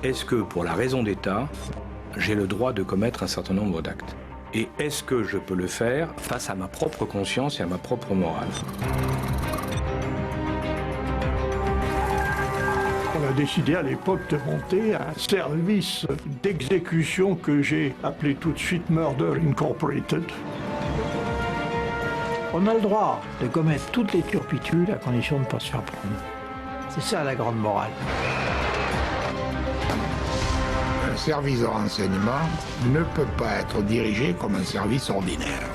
est-ce que, pour la raison d'État, j'ai le droit de commettre un certain nombre d'actes? Et est-ce que je peux le faire face à ma propre conscience et à ma propre morale? On a décidé à l'époque de monter un service d'exécution que j'ai appelé tout de suite Murder Incorporated. On a le droit de commettre toutes les turpitudes à condition de ne pas se faire prendre. C'est ça la grande morale. Un service de renseignement ne peut pas être dirigé comme un service ordinaire.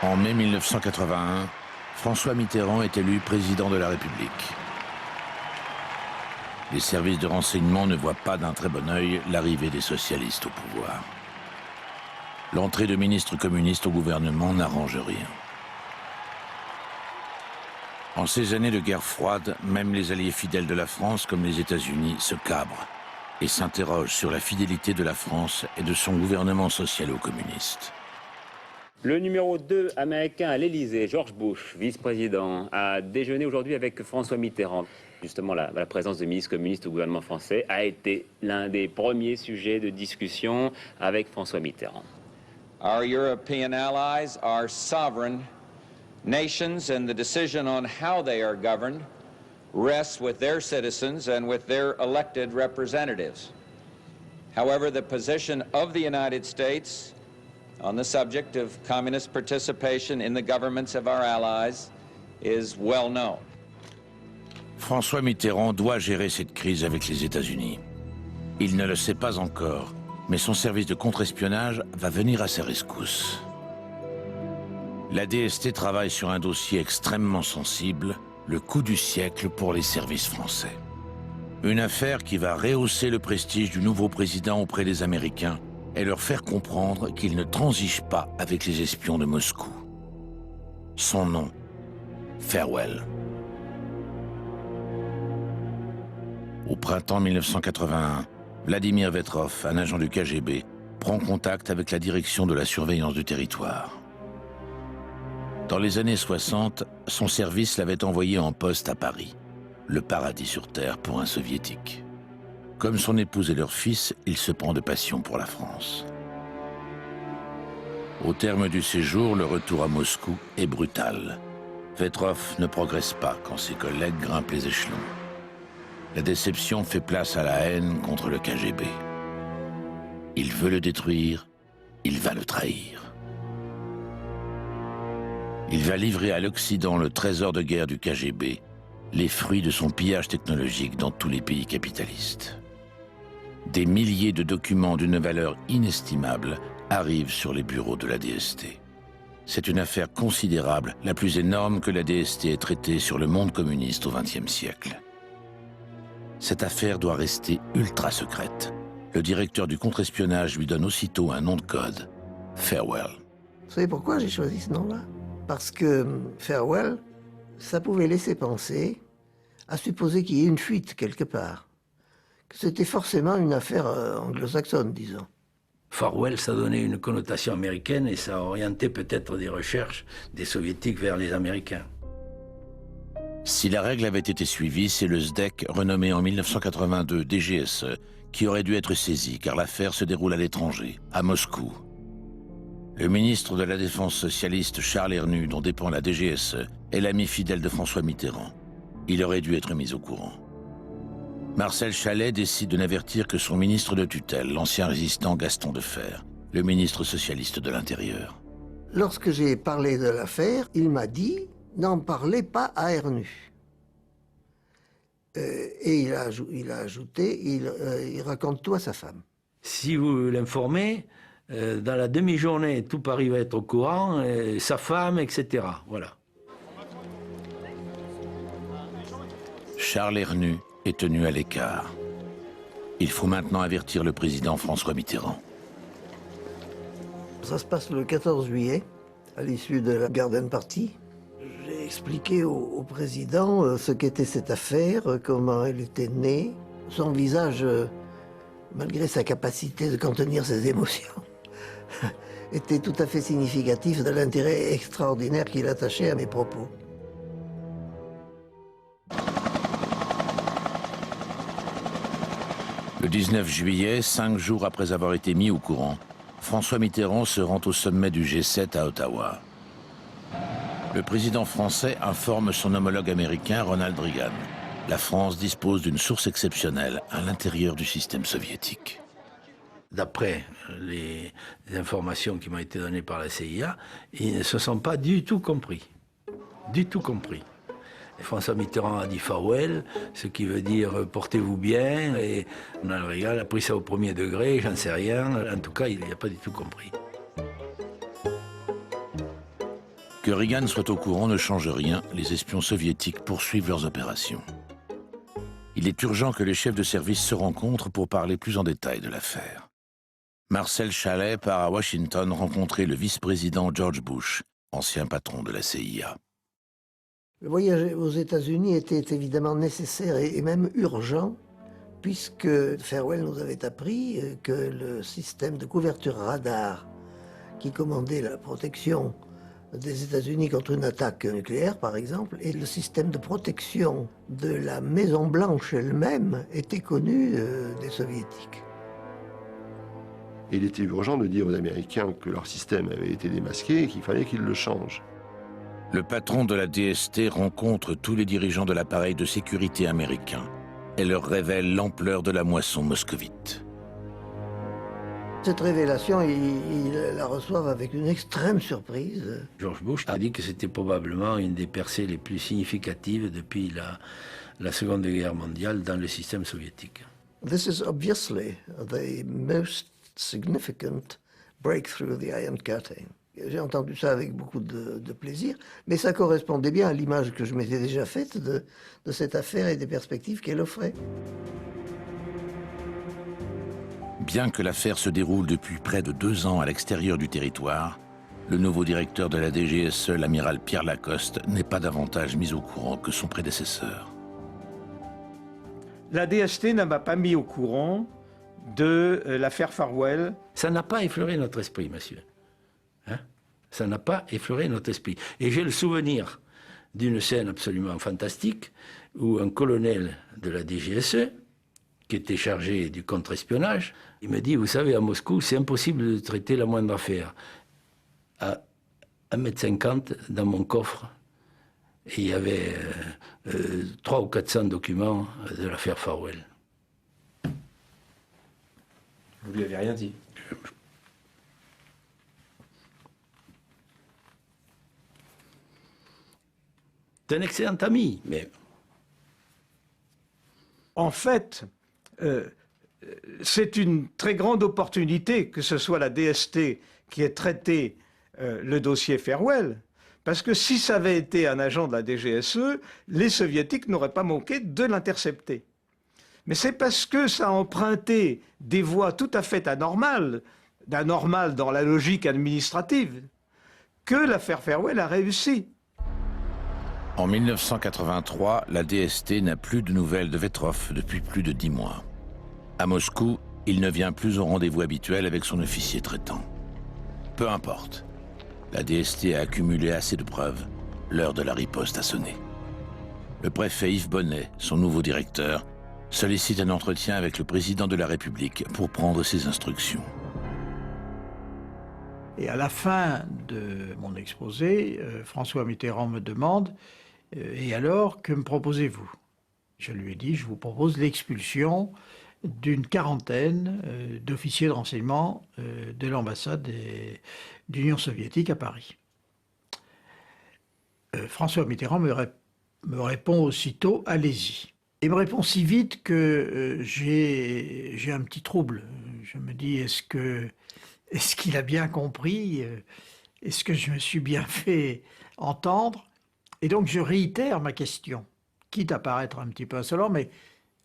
En mai 1981, François Mitterrand est élu président de la République. Les services de renseignement ne voient pas d'un très bon œil l'arrivée des socialistes au pouvoir. L'entrée de ministres communistes au gouvernement n'arrange rien. En ces années de guerre froide, même les alliés fidèles de la France, comme les États-Unis, se cabrent et s'interrogent sur la fidélité de la France et de son gouvernement socialo-communiste. Le numéro 2 américain à l'Élysée, George Bush, vice-président, a déjeuné aujourd'hui avec François Mitterrand. Justement, la présence de ministres communistes au gouvernement français a été l'un des premiers sujets de discussion avec François Mitterrand. Our European allies are sovereign nations, and the decision on how they are governed rests with their citizens and with their elected representatives. However, the position of the United States on the subject of communist participation in the governments of our allies is well known. François Mitterrand doit gérer cette crise avec les États-Unis. Il ne le sait pas encore, mais son service de contre-espionnage va venir à sa rescousse. La DST travaille sur un dossier extrêmement sensible, le coup du siècle pour les services français. Une affaire qui va rehausser le prestige du nouveau président auprès des Américains et leur faire comprendre qu'il ne transige pas avec les espions de Moscou. Son nom, Farewell. Au printemps 1981, Vladimir Vetrov, un agent du KGB, prend contact avec la direction de la surveillance du territoire. Dans les années 60, son service l'avait envoyé en poste à Paris, le paradis sur Terre pour un soviétique. Comme son épouse et leur fils, il se prend de passion pour la France. Au terme du séjour, le retour à Moscou est brutal. Vetrov ne progresse pas quand ses collègues grimpent les échelons. La déception fait place à la haine contre le KGB. Il veut le détruire, il va le trahir. Il va livrer à l'Occident le trésor de guerre du KGB, les fruits de son pillage technologique dans tous les pays capitalistes. Des milliers de documents d'une valeur inestimable arrivent sur les bureaux de la DST. C'est une affaire considérable, la plus énorme que la DST ait traitée sur le monde communiste au XXe siècle. Cette affaire doit rester ultra secrète. Le directeur du contre-espionnage lui donne aussitôt un nom de code, Farewell. Vous savez pourquoi j'ai choisi ce nom-là? Parce que Farewell, ça pouvait laisser penser à supposer qu'il y ait une fuite quelque part. Que c'était forcément une affaire anglo-saxonne, disons. Farewell, ça donnait une connotation américaine et ça orientait peut-être des recherches des soviétiques vers les Américains. Si la règle avait été suivie, c'est le SDEC, renommé en 1982 DGSE, qui aurait dû être saisi, car l'affaire se déroule à l'étranger, à Moscou. Le ministre de la Défense socialiste Charles Hernu, dont dépend la DGSE, est l'ami fidèle de François Mitterrand. Il aurait dû être mis au courant. Marcel Chalet décide de n'avertir que son ministre de tutelle, l'ancien résistant Gaston Defferre, le ministre socialiste de l'Intérieur. Lorsque j'ai parlé de l'affaire, il m'a dit « n'en parlez pas à Hernu ». Et il a ajouté « il raconte tout à sa femme ». Si vous l'informez, dans la demi-journée, tout Paris va être au courant, sa femme, etc. Voilà. Charles Hernu est tenu à l'écart. Il faut maintenant avertir le président François Mitterrand. Ça se passe le 14 juillet. à l'issue de la Garden Party. J'ai expliqué au président ce qu'était cette affaire, comment elle était née. Son visage, malgré sa capacité de contenir ses émotions, était tout à fait significatif de l'intérêt extraordinaire qu'il attachait à mes propos. Le 19 juillet, 5 jours après avoir été mis au courant, François Mitterrand se rend au sommet du G7 à Ottawa. Le président français informe son homologue américain Ronald Reagan. La France dispose d'une source exceptionnelle à l'intérieur du système soviétique. D'après les informations qui m'ont été données par la CIA, ils ne se sont pas du tout compris. Du tout compris. Et François Mitterrand a dit farewell, ce qui veut dire portez-vous bien, et Ronald Reagan a pris ça au premier degré, j'en sais rien. En tout cas, il n'a pas du tout compris. Que Reagan soit au courant ne change rien, les espions soviétiques poursuivent leurs opérations. Il est urgent que les chefs de service se rencontrent pour parler plus en détail de l'affaire. Marcel Chalet part à Washington rencontrer le vice-président George Bush, ancien patron de la CIA. Le voyage aux États-Unis était évidemment nécessaire et même urgent, puisque Farewell nous avait appris que le système de couverture radar qui commandait la protection des États-Unis contre une attaque nucléaire, par exemple, et le système de protection de la Maison-Blanche elle-même était connu des Soviétiques. Il était urgent de dire aux Américains que leur système avait été démasqué et qu'il fallait qu'ils le changent. Le patron de la DST rencontre tous les dirigeants de l'appareil de sécurité américain et leur révèle l'ampleur de la moisson moscovite. Cette révélation, ils la reçoivent avec une extrême surprise. George Bush a dit que c'était probablement une des percées les plus significatives depuis la Seconde Guerre mondiale dans le système soviétique. This is obviously the most significant breakthrough of the Iron Curtain. J'ai entendu ça avec beaucoup de plaisir, mais ça correspondait bien à l'image que je m'étais déjà faite de cette affaire et des perspectives qu'elle offrait. Bien que l'affaire se déroule depuis près de 2 ans à l'extérieur du territoire, le nouveau directeur de la DGSE, l'amiral Pierre Lacoste, n'est pas davantage mis au courant que son prédécesseur. La DST ne m'a pas mis au courant de l'affaire Farewell. Ça n'a pas effleuré notre esprit, monsieur. Hein? Ça n'a pas effleuré notre esprit. Et j'ai le souvenir d'une scène absolument fantastique où un colonel de la DGSE, qui était chargé du contre-espionnage, il me dit, vous savez, à Moscou, c'est impossible de traiter la moindre affaire. À 1,50 m dans mon coffre, et il y avait 300 ou 400 documents de l'affaire Farewell. Vous lui avez rien dit? C'est un excellent ami, mais... En fait, c'est une très grande opportunité que ce soit la DST qui ait traité le dossier Farewell, parce que si ça avait été un agent de la DGSE, les Soviétiques n'auraient pas manqué de l'intercepter. Mais c'est parce que ça a emprunté des voies tout à fait anormales, d'anormales dans la logique administrative, que l'affaire Farewell a réussi. En 1983, la DST n'a plus de nouvelles de Vetrov depuis plus de 10 mois. À Moscou, il ne vient plus au rendez-vous habituel avec son officier traitant. Peu importe. La DST a accumulé assez de preuves. L'heure de la riposte a sonné. Le préfet Yves Bonnet, son nouveau directeur, sollicite un entretien avec le président de la République pour prendre ses instructions. Et à la fin de mon exposé, François Mitterrand me demande « Et alors, que me proposez-vous » Je lui ai dit « Je vous propose l'expulsion d'une quarantaine d'officiers de renseignement de l'ambassade d'Union soviétique à Paris. » François Mitterrand me répond aussitôt « Allez-y ». Il me répond si vite que j'ai un petit trouble. Je me dis, est-ce qu'il a bien compris? Est-ce que je me suis bien fait entendre? Et donc je réitère ma question, quitte à paraître un petit peu insolent, mais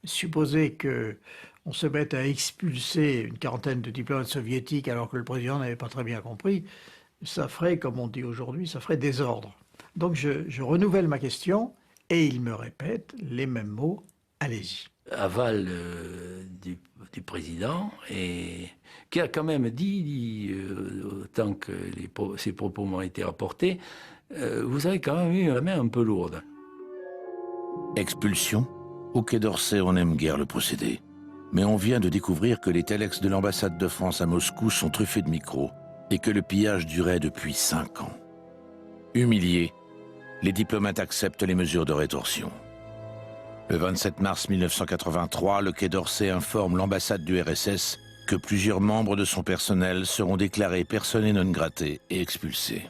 supposer qu'on se mette à expulser une quarantaine de diplomates soviétiques alors que le président n'avait pas très bien compris, ça ferait, comme on dit aujourd'hui, ça ferait désordre. Donc je renouvelle ma question et il me répète les mêmes mots, allez-y. Aval du président, et qui a quand même dit tant que ses propos m'ont été rapportés, vous avez quand même eu la main un peu lourde. Expulsion? Au Quai d'Orsay, on n'aime guère le procédé. Mais on vient de découvrir que les téléx de l'ambassade de France à Moscou sont truffés de micros et que le pillage durait depuis 5 ans. Humiliés, les diplomates acceptent les mesures de rétorsion. Le 27 mars 1983, le Quai d'Orsay informe l'ambassade du RSS que plusieurs membres de son personnel seront déclarés persona non grata et expulsés.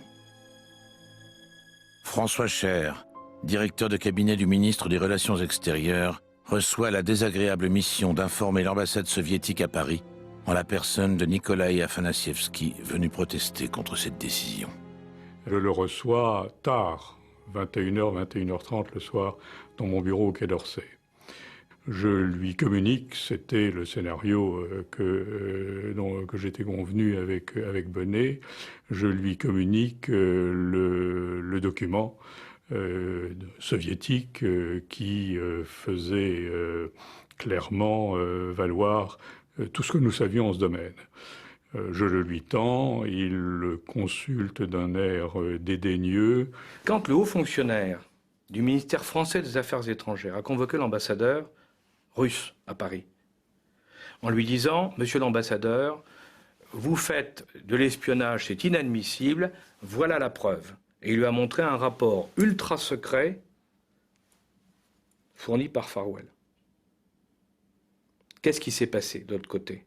François Cher, directeur de cabinet du ministre des Relations extérieures, reçoit la désagréable mission d'informer l'ambassade soviétique à Paris en la personne de Nikolai Afanassievski, venu protester contre cette décision. Je le reçois tard, 21h, 21h30 le soir, dans mon bureau au Quai d'Orsay. Je lui communique, c'était le scénario que j'étais convenu avec Bonnet, je lui communique le document soviétique qui faisait clairement valoir tout ce que nous savions en ce domaine. Je le lui tends, il le consulte d'un air dédaigneux. Quand le haut fonctionnaire du ministère français des Affaires étrangères a convoqué l'ambassadeur russe à Paris, en lui disant « Monsieur l'ambassadeur, vous faites de l'espionnage, c'est inadmissible, voilà la preuve ». Et il lui a montré un rapport ultra secret fourni par Farwell. Qu'est-ce qui s'est passé de l'autre côté?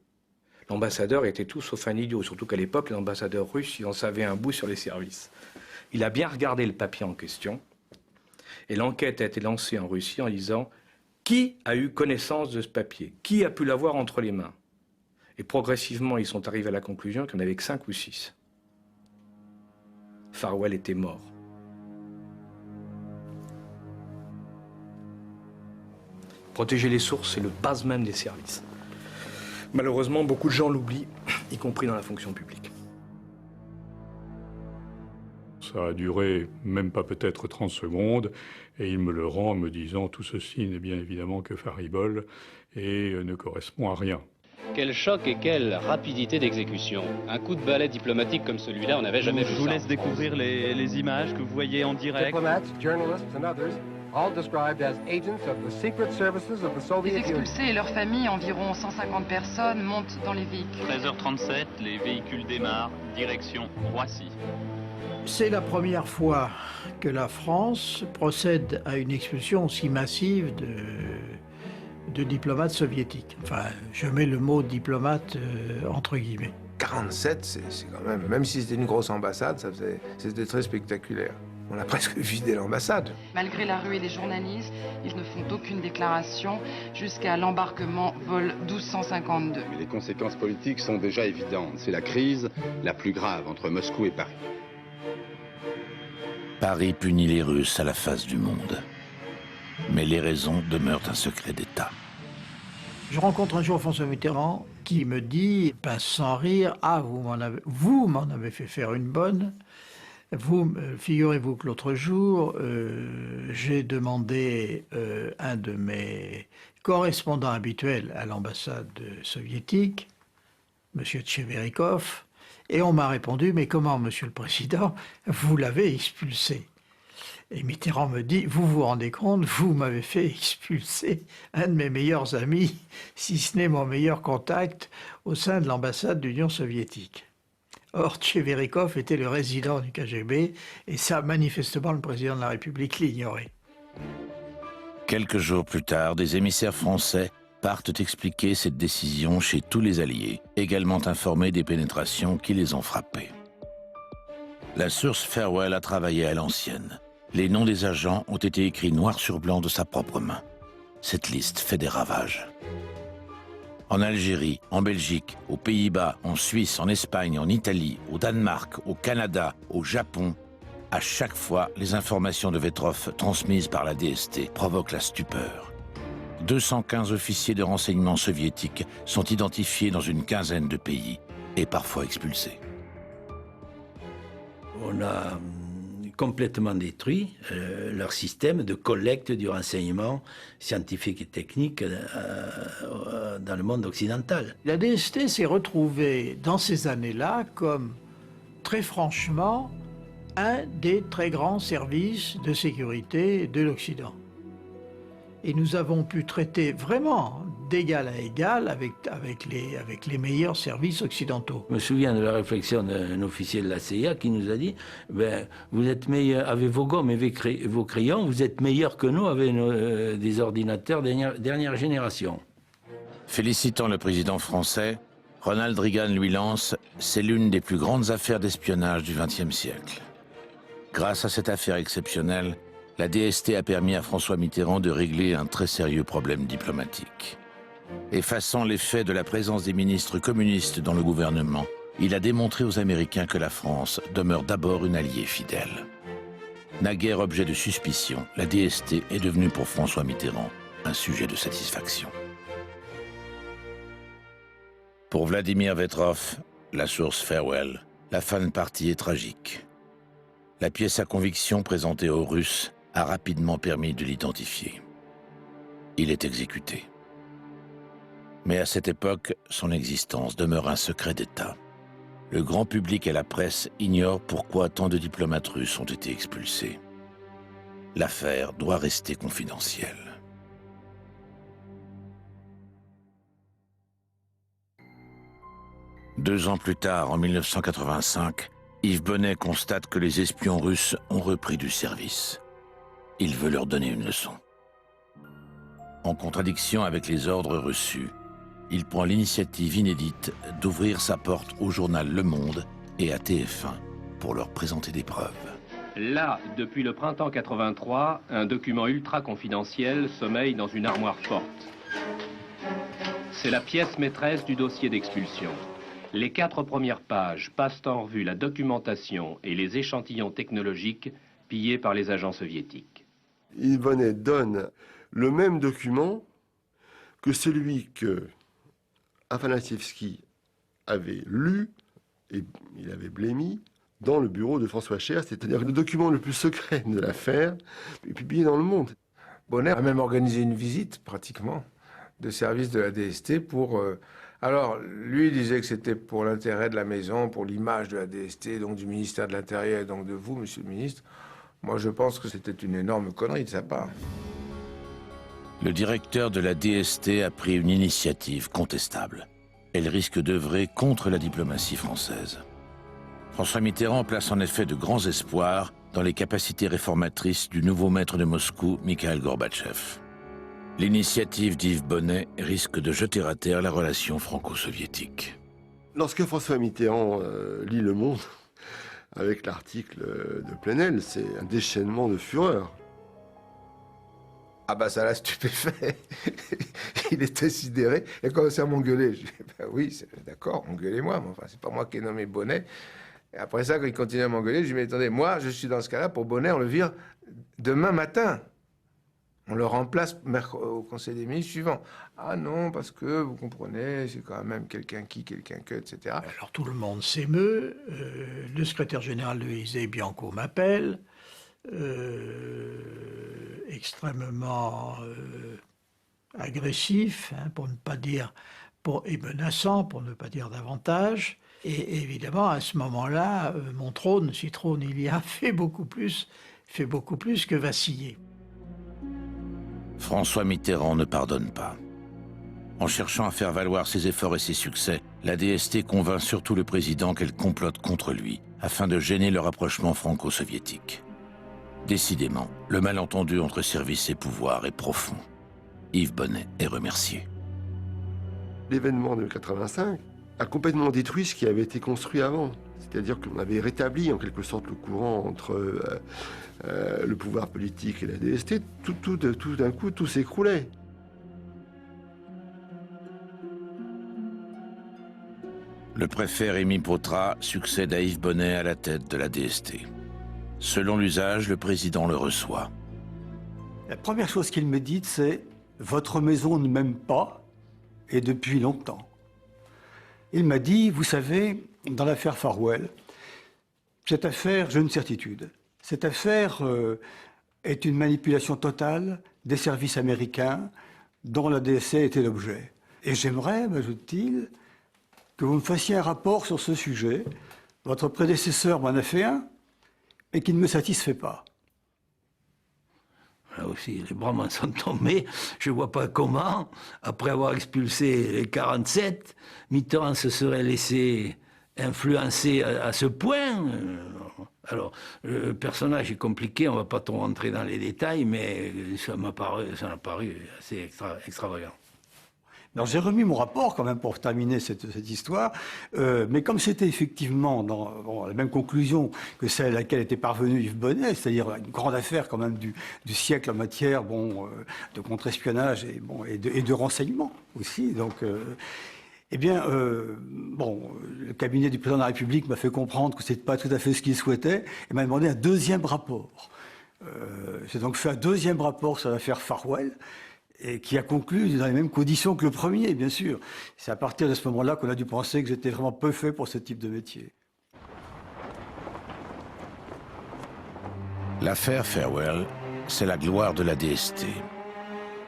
L'ambassadeur était tout sauf un idiot, surtout qu'à l'époque, les ambassadeurs russes, ils en savaient un bout sur les services. Il a bien regardé le papier en question, et l'enquête a été lancée en Russie en disant « Qui a eu connaissance de ce papier? Qui a pu l'avoir entre les mains ?» Et progressivement, ils sont arrivés à la conclusion qu'il n'y en avait que 5 ou 6. Farwell était mort. Protéger les sources, c'est le base même des services. Malheureusement, beaucoup de gens l'oublient, y compris dans la fonction publique. Ça a duré même pas peut-être 30 secondes, et il me le rend en me disant « Tout ceci n'est bien évidemment que faribole et ne correspond à rien ». Quel choc et quelle rapidité d'exécution. Un coup de balai diplomatique comme celui-là, on n'avait jamais vu ça. Je vous laisse découvrir les images que vous voyez en direct. Diplomats, journalists and others, all described as agents of the secret services of the Soviet Union. Les expulsés et leurs familles, environ 150 personnes, montent dans les véhicules. 13h37, les véhicules démarrent, direction Roissy. C'est la première fois que la France procède à une expulsion aussi massive de diplomates soviétiques. Enfin, je mets le mot diplomate entre guillemets. 47, c'est quand même si c'était une grosse ambassade, c'était très spectaculaire. On a presque vidé l'ambassade. Malgré la ruée des journalistes, ils ne font aucune déclaration jusqu'à l'embarquement vol 1252. Mais les conséquences politiques sont déjà évidentes. C'est la crise la plus grave entre Moscou et Paris. Paris punit les Russes à la face du monde. Mais les raisons demeurent un secret d'État. Je rencontre un jour François Mitterrand qui me dit, sans rire, « Ah, vous m'en avez fait faire une bonne. Figurez-vous que l'autre jour, j'ai demandé un de mes correspondants habituels à l'ambassade soviétique, M. Tcheverikov, et on m'a répondu, mais comment, Monsieur le Président, vous l'avez expulsé ?» Et Mitterrand me dit, vous vous rendez compte, vous m'avez fait expulser un de mes meilleurs amis, si ce n'est mon meilleur contact, au sein de l'ambassade de l'Union soviétique. Or, Tcheverikov était le résident du KGB, et ça, manifestement, le président de la République l'ignorait. Quelques jours plus tard, des émissaires français partent expliquer cette décision chez tous les alliés, également informés des pénétrations qui les ont frappés. La source Farwell a travaillé à l'ancienne. Les noms des agents ont été écrits noir sur blanc de sa propre main. Cette liste fait des ravages. En Algérie, en Belgique, aux Pays-Bas, en Suisse, en Espagne, en Italie, au Danemark, au Canada, au Japon, à chaque fois, les informations de Vetrov transmises par la DST provoquent la stupeur. 215 officiers de renseignement soviétiques sont identifiés dans une quinzaine de pays et parfois expulsés. On a complètement détruit leur système de collecte du renseignement scientifique et technique dans le monde occidental. La DST s'est retrouvée dans ces années-là comme, très franchement, un des très grands services de sécurité de l'Occident. Et nous avons pu traiter vraiment d'égal à égal avec les meilleurs services occidentaux. Je me souviens de la réflexion d'un officier de la CIA qui nous a dit ben, vous êtes meilleur avec vos gommes et vos crayons, vous êtes meilleurs que nous avec des ordinateurs dernière génération. Félicitant le président français, Ronald Reagan lui lance « C'est l'une des plus grandes affaires d'espionnage du XXe siècle ». Grâce à cette affaire exceptionnelle, la DST a permis à François Mitterrand de régler un très sérieux problème diplomatique. Effaçant l'effet de la présence des ministres communistes dans le gouvernement, il a démontré aux Américains que la France demeure d'abord une alliée fidèle. Naguère objet de suspicion, la DST est devenue pour François Mitterrand un sujet de satisfaction. Pour Vladimir Vetrov, la source Farewell, la fin de partie est tragique. La pièce à conviction présentée aux Russes a rapidement permis de l'identifier. Il est exécuté. Mais à cette époque, son existence demeure un secret d'État. Le grand public et la presse ignorent pourquoi tant de diplomates russes ont été expulsés. L'affaire doit rester confidentielle. Deux ans plus tard, en 1985, Yves Bonnet constate que les espions russes ont repris du service. Il veut leur donner une leçon. En contradiction avec les ordres reçus, il prend l'initiative inédite d'ouvrir sa porte au journal Le Monde et à TF1 pour leur présenter des preuves. Là, depuis le printemps 83, un document ultra confidentiel sommeille dans une armoire forte. C'est la pièce maîtresse du dossier d'expulsion. Les 4 premières pages passent en revue la documentation et les échantillons technologiques pillés par les agents soviétiques. Yves Bonnet donne le même document que celui que Afanasievski avait lu et il avait blémi dans le bureau de François Cher, c'est-à-dire le document le plus secret de l'affaire, publié dans Le Monde. Bonnet a même organisé une visite, pratiquement, de service de la DST pour... Alors, lui il disait que c'était pour l'intérêt de la maison, pour l'image de la DST, donc du ministère de l'Intérieur et donc de vous, monsieur le ministre. Moi, je pense que c'était une énorme connerie de sa part. Le directeur de la DST a pris une initiative contestable. Elle risque d'œuvrer contre la diplomatie française. François Mitterrand place en effet de grands espoirs dans les capacités réformatrices du nouveau maître de Moscou, Mikhail Gorbatchev. L'initiative d'Yves Bonnet risque de jeter à terre la relation franco-soviétique. Lorsque François Mitterrand lit Le Monde, avec l'article de Plenel, c'est un déchaînement de fureur. Ah bah ça l'a stupéfait. Il était sidéré. Il a commencé à m'engueuler. Je dis, bah oui, d'accord, engueulez-moi. Mais enfin, c'est pas moi qui ai nommé Bonnet. Et après ça, quand il continue à m'engueuler, je lui dis, mais attendez, moi, je suis dans ce cas-là, pour Bonnet, on le vire demain matin. On le remplace au Conseil des ministres suivant. Ah non, parce que, vous comprenez, c'est quand même quelqu'un que, etc. Alors tout le monde s'émeut. Le secrétaire général de l'Élysée, Bianco, m'appelle. Extrêmement agressif, hein, pour ne pas dire, et menaçant, pour ne pas dire davantage. Et évidemment, à ce moment-là, mon trône, si trône il y a, fait beaucoup plus que vaciller. François Mitterrand ne pardonne pas. En cherchant à faire valoir ses efforts et ses succès, la DST convainc surtout le président qu'elle complote contre lui, afin de gêner le rapprochement franco-soviétique. Décidément, le malentendu entre service et pouvoir est profond. Yves Bonnet est remercié. L'événement de 85 a complètement détruit ce qui avait été construit avant. C'est-à-dire qu'on avait rétabli en quelque sorte le courant entre le pouvoir politique et la DST. Tout d'un coup, tout s'écroulait. Le préfet Rémy Pautrat succède à Yves Bonnet à la tête de la DST. Selon l'usage, le président le reçoit. La première chose qu'il me dit, c'est « Votre maison ne m'aime pas, et depuis longtemps ». Il m'a dit, vous savez, dans l'affaire Farewell, Cette affaire, j'ai une certitude. Cette affaire est une manipulation totale des services américains dont la DST était l'objet. Et j'aimerais, m'ajoute-t-il, que vous me fassiez un rapport sur ce sujet. Votre prédécesseur m'en a fait un, mais qui ne me satisfait pas. Là aussi, les bras m'en sont tombés. Je ne vois pas comment, après avoir expulsé les 47, Mitterrand se serait laissé influencer à ce point. Alors, le personnage est compliqué, on ne va pas trop rentrer dans les détails, mais ça m'a paru assez extravagant. Alors j'ai remis mon rapport quand même pour terminer cette histoire, mais comme c'était effectivement dans la même conclusion que celle à laquelle était parvenu Yves Bonnet, c'est-à-dire une grande affaire quand même du siècle en matière de contre-espionnage et de renseignement aussi, donc... le cabinet du président de la République m'a fait comprendre que ce n'était pas tout à fait ce qu'il souhaitait et m'a demandé un deuxième rapport. J'ai donc fait un deuxième rapport sur l'affaire Farwell et qui a conclu dans les mêmes conditions que le premier, bien sûr. C'est à partir de ce moment-là qu'on a dû penser que j'étais vraiment peu fait pour ce type de métier. L'affaire Farwell, c'est la gloire de la DST.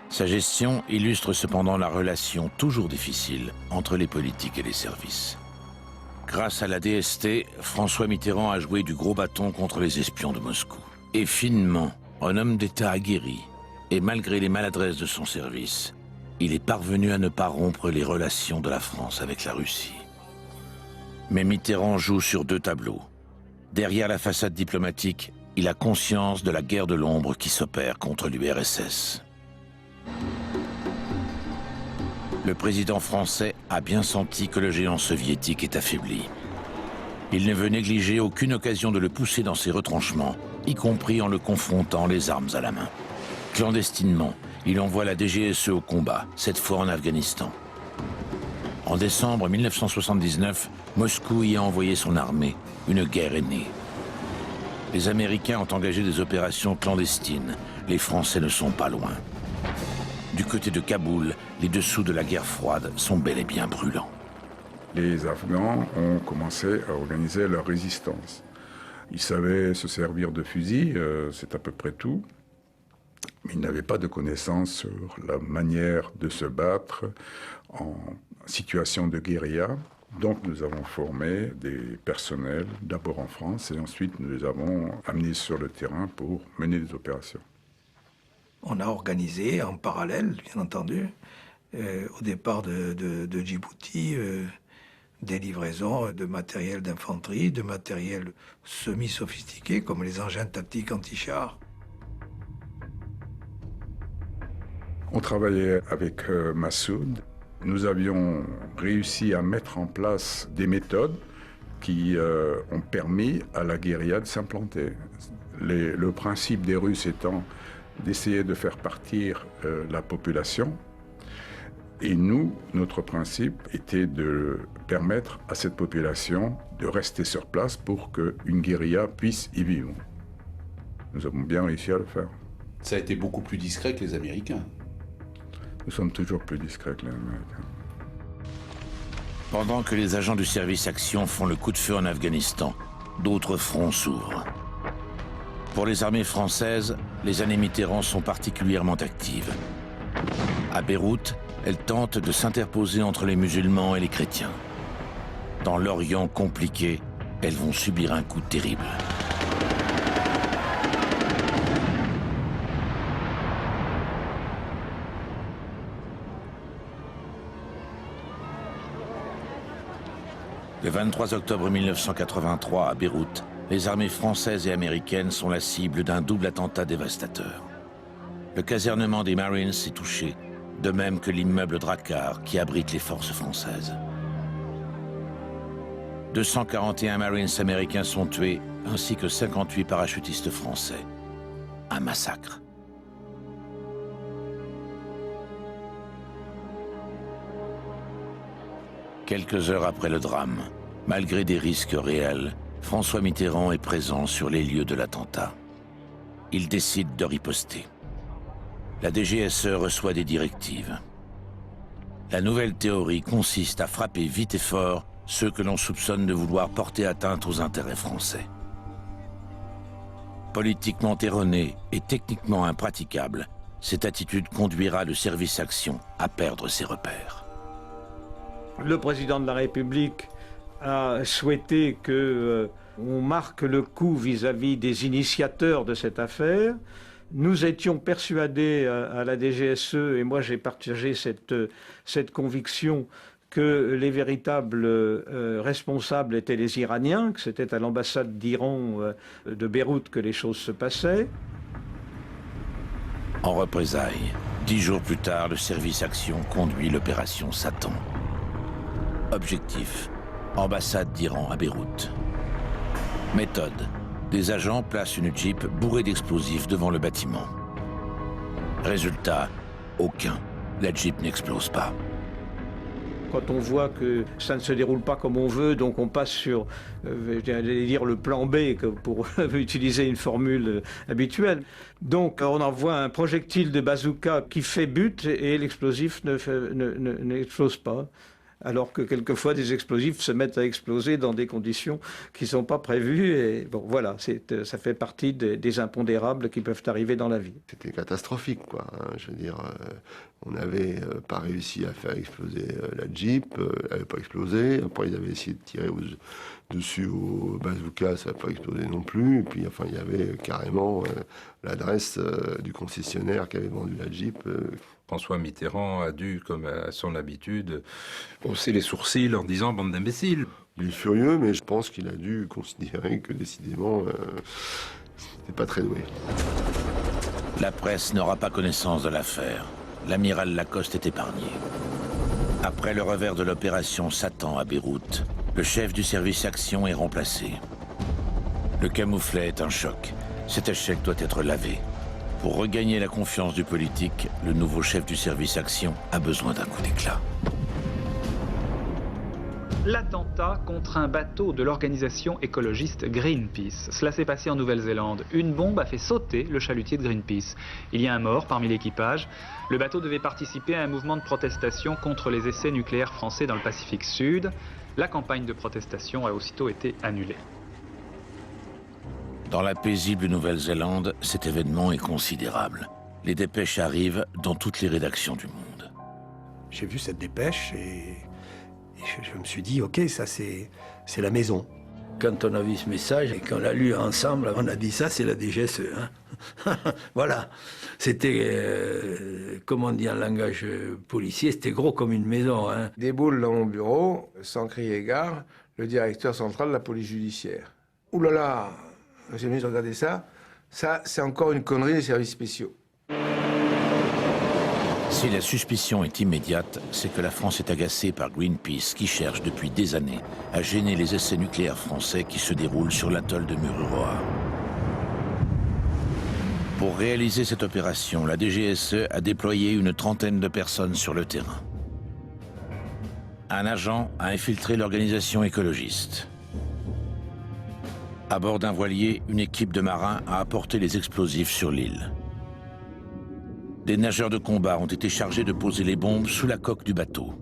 Sa gestion illustre cependant la relation toujours difficile entre les politiques et les services. Grâce à la DST, François Mitterrand a joué du gros bâton contre les espions de Moscou. Et finement, un homme d'État aguerri, et malgré les maladresses de son service, il est parvenu à ne pas rompre les relations de la France avec la Russie. Mais Mitterrand joue sur deux tableaux. Derrière la façade diplomatique, il a conscience de la guerre de l'ombre qui s'opère contre l'URSS. Le président français a bien senti que le géant soviétique est affaibli. Il ne veut négliger aucune occasion de le pousser dans ses retranchements, y compris en le confrontant les armes à la main. Clandestinement, il envoie la DGSE au combat, cette fois en Afghanistan. En décembre 1979, Moscou y a envoyé son armée. Une guerre est née. Les Américains ont engagé des opérations clandestines. Les Français ne sont pas loin. Du côté de Kaboul, les dessous de la guerre froide sont bel et bien brûlants. Les Afghans ont commencé à organiser leur résistance. Ils savaient se servir de fusils, c'est à peu près tout. Mais ils n'avaient pas de connaissances sur la manière de se battre en situation de guérilla. Donc nous avons formé des personnels, d'abord en France, et ensuite nous les avons amenés sur le terrain pour mener des opérations. On a organisé en parallèle, bien entendu, au départ de Djibouti, des livraisons de matériel d'infanterie, de matériel semi-sophistiqué, comme les engins tactiques anti-chars. On travaillait avec Massoud. Nous avions réussi à mettre en place des méthodes qui ont permis à la guérilla de s'implanter. Le principe des Russes étant d'essayer de faire partir la population. Et nous, notre principe était de permettre à cette population de rester sur place pour qu'une guérilla puisse y vivre. Nous avons bien réussi à le faire. Ça a été beaucoup plus discret que les Américains. Nous sommes toujours plus discrets que les Américains. Pendant que les agents du service Action font le coup de feu en Afghanistan, d'autres fronts s'ouvrent. Pour les armées françaises, les années Mitterrand sont particulièrement actives. À Beyrouth, elles tentent de s'interposer entre les musulmans et les chrétiens. Dans l'Orient compliqué, elles vont subir un coup terrible. Le 23 octobre 1983, à Beyrouth, les armées françaises et américaines sont la cible d'un double attentat dévastateur. Le casernement des Marines est touché, de même que l'immeuble Drakkar qui abrite les forces françaises. 241 Marines américains sont tués, ainsi que 58 parachutistes français. Un massacre. Quelques heures après le drame, malgré des risques réels, François Mitterrand est présent sur les lieux de l'attentat. Il décide de riposter. La DGSE reçoit des directives. La nouvelle théorie consiste à frapper vite et fort ceux que l'on soupçonne de vouloir porter atteinte aux intérêts français. Politiquement erronée et techniquement impraticable, cette attitude conduira le service action à perdre ses repères. Le président de la République a souhaité qu'on marque le coup vis-à-vis des initiateurs de cette affaire. Nous étions persuadés à la DGSE, et moi j'ai partagé cette conviction, que les véritables responsables étaient les Iraniens, que c'était à l'ambassade d'Iran de Beyrouth que les choses se passaient. En représailles, 10 jours plus tard, le service action conduit l'opération Satan. Objectif, ambassade d'Iran à Beyrouth. Méthode, des agents placent une Jeep bourrée d'explosifs devant le bâtiment. Résultat, aucun. La Jeep n'explose pas. Quand on voit que ça ne se déroule pas comme on veut, donc on passe sur, j'allais dire, le plan B, pour utiliser une formule habituelle. Donc on envoie un projectile de bazooka qui fait but et l'explosif n'explose pas. Alors que quelquefois des explosifs se mettent à exploser dans des conditions qui ne sont pas prévues. Et bon, voilà, ça fait partie des impondérables qui peuvent arriver dans la vie. C'était catastrophique, quoi. Je veux dire, on n'avait pas réussi à faire exploser la Jeep, elle n'avait pas explosé. Après, ils avaient essayé de tirer dessus au bazooka, ça n'a pas explosé non plus. Et puis, enfin, il y avait carrément l'adresse du concessionnaire qui avait vendu la Jeep. François Mitterrand a dû, comme à son habitude, hausser les sourcils en disant « bande d'imbéciles ». Il est furieux, mais je pense qu'il a dû considérer que décidément, c'était pas très doué. La presse n'aura pas connaissance de l'affaire. L'amiral Lacoste est épargné. Après le revers de l'opération Satan à Beyrouth, le chef du service action est remplacé. Le camouflet est un choc. Cet échec doit être lavé. Pour regagner la confiance du politique, le nouveau chef du service action a besoin d'un coup d'éclat. L'attentat contre un bateau de l'organisation écologiste Greenpeace. Cela s'est passé en Nouvelle-Zélande. Une bombe a fait sauter le chalutier de Greenpeace. Il y a un mort parmi l'équipage. Le bateau devait participer à un mouvement de protestation contre les essais nucléaires français dans le Pacifique Sud. La campagne de protestation a aussitôt été annulée. Dans la paisible Nouvelle-Zélande, cet événement est considérable. Les dépêches arrivent dans toutes les rédactions du monde. J'ai vu cette dépêche et je me suis dit, ok, ça c'est la maison. Quand on a vu ce message et qu'on l'a lu ensemble, on a dit ça, c'est la DGSE. Hein. Voilà. C'était, comme on dit en langage policier, c'était gros comme une maison. Hein. Déboule dans mon bureau, sans crier gare, le directeur central de la police judiciaire. Ouh là là, monsieur le ministre, regardez ça. Ça, c'est encore une connerie des services spéciaux. Si la suspicion est immédiate, c'est que la France est agacée par Greenpeace qui cherche depuis des années à gêner les essais nucléaires français qui se déroulent sur l'atoll de Mururoa. Pour réaliser cette opération, la DGSE a déployé une trentaine de personnes sur le terrain. Un agent a infiltré l'organisation écologiste. À bord d'un voilier, une équipe de marins a apporté les explosifs sur l'île. Des nageurs de combat ont été chargés de poser les bombes sous la coque du bateau.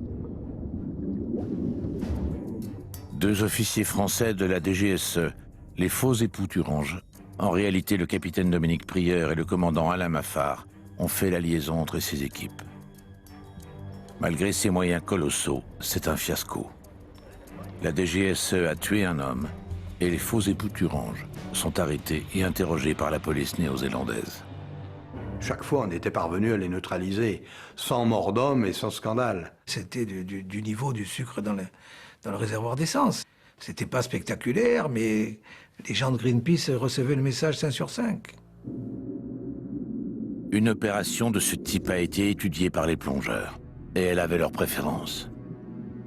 2 officiers français de la DGSE, les faux époux Turange, en réalité le capitaine Dominique Prieur et le commandant Alain Maffard, ont fait la liaison entre ces équipes. Malgré ces moyens colossaux, c'est un fiasco. La DGSE a tué un homme et les faux époux Turange sont arrêtés et interrogés par la police néo-zélandaise. Chaque fois, on était parvenu à les neutraliser, sans mort d'homme et sans scandale. C'était du niveau du sucre dans le réservoir d'essence. C'était pas spectaculaire, mais les gens de Greenpeace recevaient le message 5 sur 5. Une opération de ce type a été étudiée par les plongeurs, et elle avait leur préférence.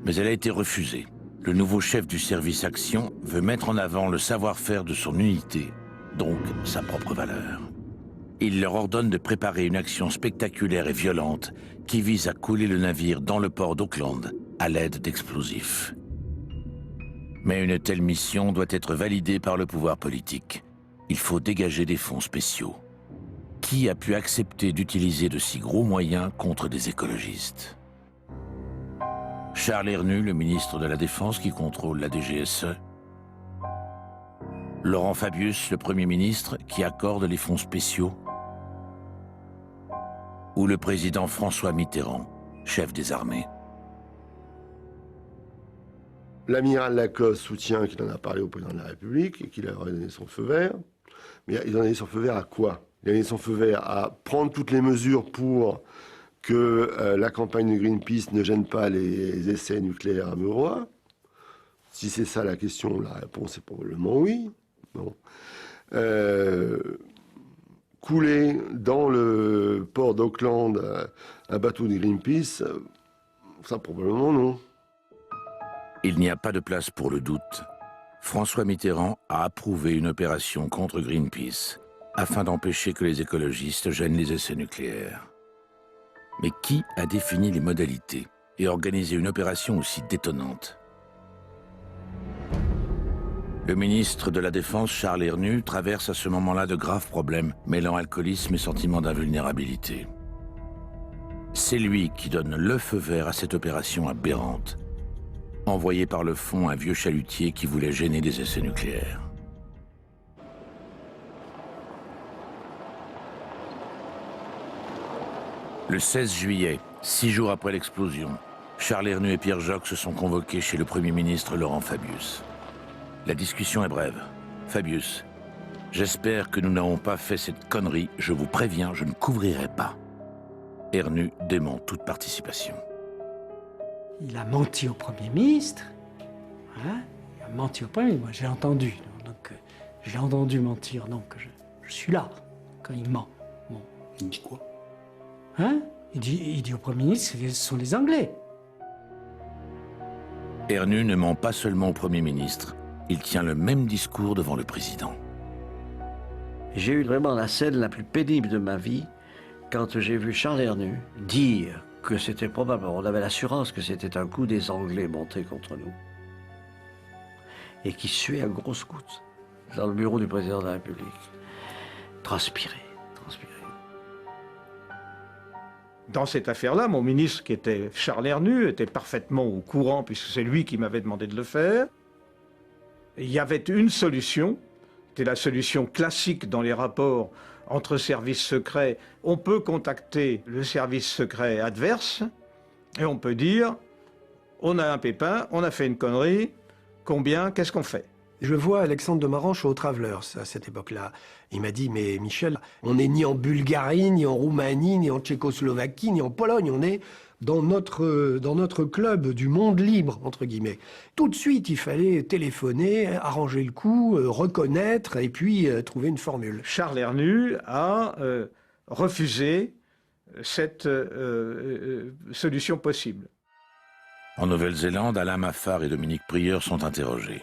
Mais elle a été refusée. Le nouveau chef du service action veut mettre en avant le savoir-faire de son unité, donc sa propre valeur. Il leur ordonne de préparer une action spectaculaire et violente qui vise à couler le navire dans le port d'Auckland à l'aide d'explosifs. Mais une telle mission doit être validée par le pouvoir politique. Il faut dégager des fonds spéciaux. Qui a pu accepter d'utiliser de si gros moyens contre des écologistes? Charles Hernu, le ministre de la Défense qui contrôle la DGSE. Laurent Fabius, le Premier ministre, qui accorde les fonds spéciaux, ou le président François Mitterrand, chef des armées. L'amiral Lacoste soutient qu'il en a parlé au président de la République et qu'il a donné son feu vert. Mais il a donné son feu vert à quoi? Il a donné son feu vert à prendre toutes les mesures pour que la campagne de Greenpeace ne gêne pas les essais nucléaires à Muroa. Si c'est ça la question, la réponse est probablement oui. Bon. Couler dans le port d'Auckland un bateau de Greenpeace, ça probablement non. Il n'y a pas de place pour le doute. François Mitterrand a approuvé une opération contre Greenpeace afin d'empêcher que les écologistes gênent les essais nucléaires. Mais qui a défini les modalités et organisé une opération aussi détonnante? Le ministre de la Défense, Charles Hernu, traverse à ce moment-là de graves problèmes, mêlant alcoolisme et sentiment d'invulnérabilité. C'est lui qui donne le feu vert à cette opération aberrante, envoyé par le fond un vieux chalutier qui voulait gêner des essais nucléaires. Le 16 juillet, 6 jours après l'explosion, Charles Hernu et Pierre Joxe sont convoqués chez le Premier ministre Laurent Fabius. La discussion est brève. Fabius, j'espère que nous n'avons pas fait cette connerie. Je vous préviens, je ne couvrirai pas. Hernu dément toute participation. Il a menti au Premier ministre. Hein? Il a menti au Premier ministre. Moi, j'ai entendu. Donc, j'ai entendu mentir. Donc, je suis là quand il ment. Bon. Il dit quoi? Hein? Il dit au Premier ministre que ce sont les Anglais. Hernu ne ment pas seulement au Premier ministre. Il tient le même discours devant le président. J'ai eu vraiment la scène la plus pénible de ma vie quand j'ai vu Charles Hernu dire que c'était probable, on avait l'assurance que c'était un coup des Anglais montés contre nous, et qui suait à grosses gouttes dans le bureau du président de la République. Transpirer. Dans cette affaire-là, mon ministre, qui était Charles Hernu, était parfaitement au courant, puisque c'est lui qui m'avait demandé de le faire. Il y avait une solution, c'était la solution classique dans les rapports entre services secrets. On peut contacter le service secret adverse et on peut dire on a un pépin, on a fait une connerie, combien, qu'est-ce qu'on fait? Je vois Alexandre de Maranche au Travelers à cette époque-là. Il m'a dit, mais Michel, on n'est ni en Bulgarie, ni en Roumanie, ni en Tchécoslovaquie, ni en Pologne. On est dans notre club du monde libre, entre guillemets. Tout de suite, il fallait téléphoner, arranger le coup, reconnaître et puis trouver une formule. Charles Hernu a refusé cette solution possible. En Nouvelle-Zélande, Alain Maffard et Dominique Prieur sont interrogés.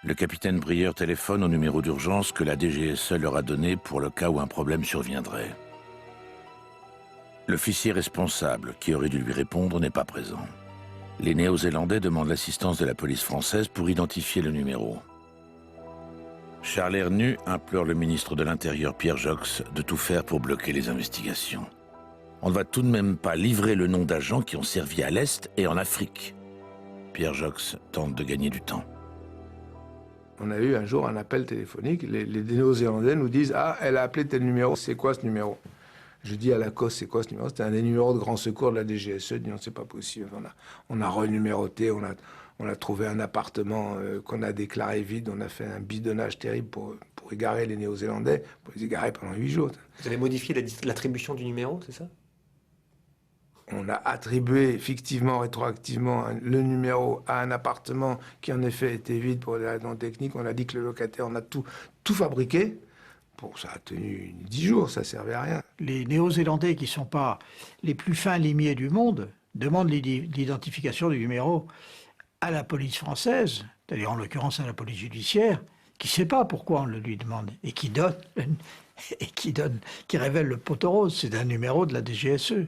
Le capitaine Prieur téléphone au numéro d'urgence que la DGSE leur a donné pour le cas où un problème surviendrait. L'officier responsable, qui aurait dû lui répondre, n'est pas présent. Les Néo-Zélandais demandent l'assistance de la police française pour identifier le numéro. Charles Hernu implore le ministre de l'Intérieur, Pierre Joxe, de tout faire pour bloquer les investigations. On ne va tout de même pas livrer le nom d'agents qui ont servi à l'Est et en Afrique. Pierre Joxe tente de gagner du temps. On a eu un jour un appel téléphonique. Les Néo-Zélandais nous disent « Ah, elle a appelé tel numéro. C'est quoi ce numéro ?» Je dis à Lacoste, c'est quoi ce numéro? C'était un des numéros de grand secours de la DGSE. Je dis non, c'est pas possible. On a renuméroté, on a trouvé un appartement qu'on a déclaré vide. On a fait un bidonnage terrible pour égarer les Néo-Zélandais, pour les égarer pendant 8 jours. Vous avez modifié l'attribution du numéro, c'est ça? On a attribué fictivement, rétroactivement, le numéro à un appartement qui en effet était vide pour des raisons techniques. On a dit que le locataire, on a tout fabriqué. Bon, ça a tenu 10 jours, ça servait à rien. Les Néo-Zélandais, qui ne sont pas les plus fins limiers du monde, demandent l'identification du numéro à la police française, c'est-à-dire en l'occurrence à la police judiciaire, qui ne sait pas pourquoi on le lui demande, et qui révèle le poteau rose. C'est un numéro de la DGSE.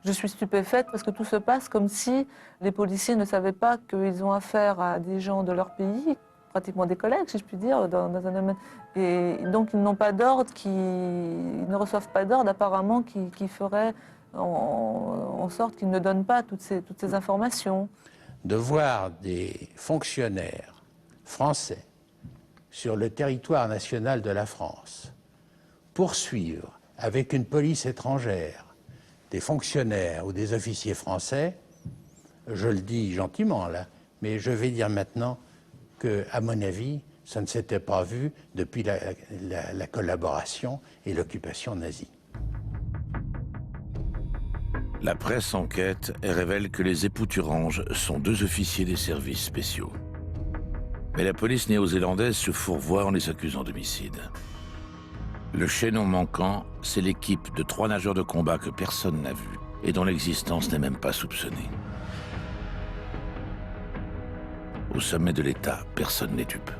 Je suis stupéfaite parce que tout se passe comme si les policiers ne savaient pas qu'ils ont affaire à des gens de leur pays, pratiquement des collègues, si je puis dire, dans un domaine. Et donc ils n'ont pas d'ordre, ils ne reçoivent pas d'ordre apparemment qui ferait en sorte qu'ils ne donnent pas toutes ces informations. De voir des fonctionnaires français sur le territoire national de la France poursuivre avec une police étrangère des fonctionnaires ou des officiers français, je le dis gentiment là, mais je vais dire maintenant que, à mon avis, ça ne s'était pas vu depuis la collaboration et l'occupation nazie. La presse enquête et révèle que les époux Thurange sont 2 officiers des services spéciaux. Mais la police néo-zélandaise se fourvoie en les accusant d'homicide. Le chaînon manquant, c'est l'équipe de 3 nageurs de combat que personne n'a vu et dont l'existence n'est même pas soupçonnée. Au sommet de l'État, personne n'est dupe.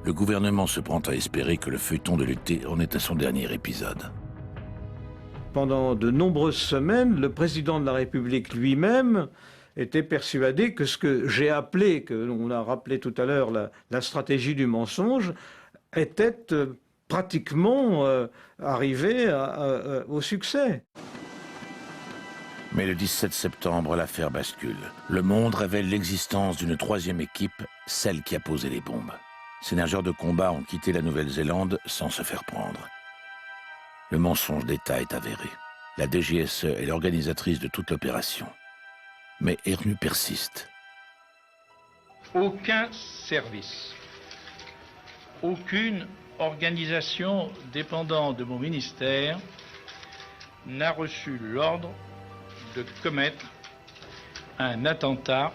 Le gouvernement se prend à espérer que le feuilleton de l'été en est à son dernier épisode. Pendant de nombreuses semaines, le président de la République lui-même était persuadé que ce que j'ai appelé, que l'on a rappelé tout à l'heure, la stratégie du mensonge, était pratiquement arrivé au succès. Mais le 17 septembre, l'affaire bascule. Le Monde révèle l'existence d'une 3e équipe, celle qui a posé les bombes. Ces nageurs de combat ont quitté la Nouvelle-Zélande sans se faire prendre. Le mensonge d'État est avéré. La DGSE est l'organisatrice de toute l'opération. Mais Ernu persiste. Aucun service, aucune organisation dépendant de mon ministère n'a reçu l'ordre de commettre un attentat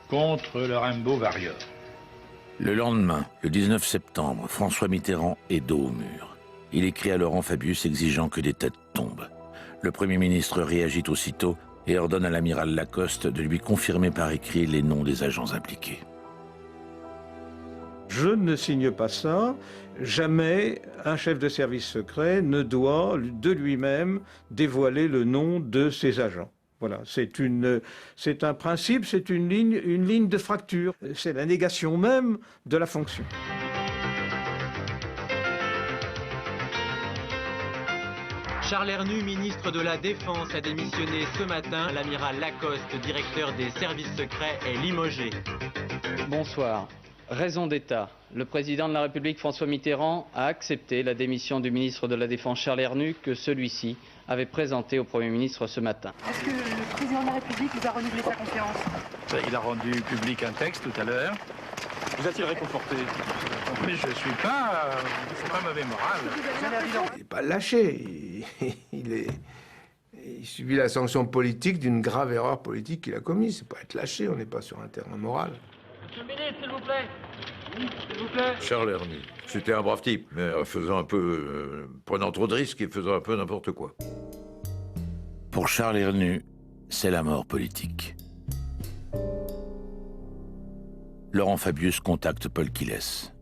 contre le Rainbow Warrior. Le lendemain, le 19 septembre, François Mitterrand est dos au mur. Il écrit à Laurent Fabius exigeant que des têtes tombent. Le Premier ministre réagit aussitôt et ordonne à l'amiral Lacoste de lui confirmer par écrit les noms des agents impliqués. Je ne signe pas ça. Jamais un chef de service secret ne doit de lui-même dévoiler le nom de ses agents. Voilà, c'est un principe, c'est une ligne de fracture. C'est la négation même de la fonction. Charles Ernu, ministre de la Défense, a démissionné ce matin. L'amiral Lacoste, directeur des services secrets, est limogé. Bonsoir. Raison d'État. Le président de la République, François Mitterrand, a accepté la démission du ministre de la Défense, Charles Ernu, que celui-ci avait présentée au Premier ministre ce matin. Est-ce que le président de la République vous a renouvelé sa confiance? Il a rendu public un texte tout à l'heure. Vous a-t-il réconforté? Mais je ne suis pas... c'est pas mauvais moral. Il n'est pas lâché. Il subit la sanction politique d'une grave erreur politique qu'il a commise. C'est pas être lâché, on n'est pas sur un terrain moral. Monsieur le ministre, s'il vous plaît. S'il vous plaît. Charles Ernu, c'était un brave type, mais faisant un peu... prenant trop de risques et faisant un peu n'importe quoi. Pour Charles Ernu, c'est la mort politique. Laurent Fabius contacte Paul Quillès.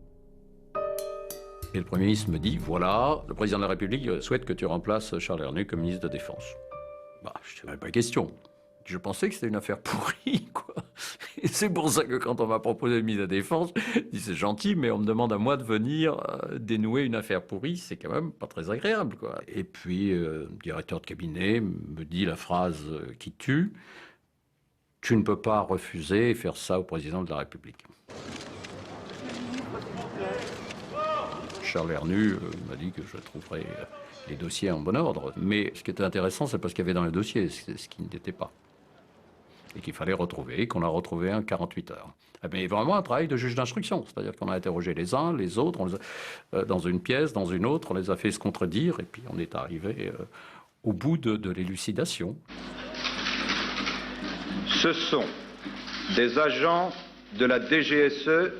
Et le Premier ministre me dit, voilà, le président de la République souhaite que tu remplaces Charles Ernu comme ministre de la Défense. Bah, je n'avais pas question. Je pensais que c'était une affaire pourrie, quoi. Et c'est pour ça que quand on m'a proposé le ministre de la Défense, je dis c'est gentil, mais on me demande à moi de venir dénouer une affaire pourrie, c'est quand même pas très agréable, quoi. Et puis, le directeur de cabinet me dit la phrase qui tue, tu ne peux pas refuser et faire ça au président de la République. Charles Ernu m'a dit que je trouverais les dossiers en bon ordre. Mais ce qui était intéressant, c'est parce qu'il y avait dans le dossier ce qui n'était pas. Et qu'il fallait retrouver, qu'on a retrouvé en 48 heures. Mais vraiment un travail de juge d'instruction. C'est-à-dire qu'on a interrogé les uns, les autres, on les a, dans une pièce, dans une autre, on les a fait se contredire, et puis on est arrivé au bout de l'élucidation. Ce sont des agents de la DGSE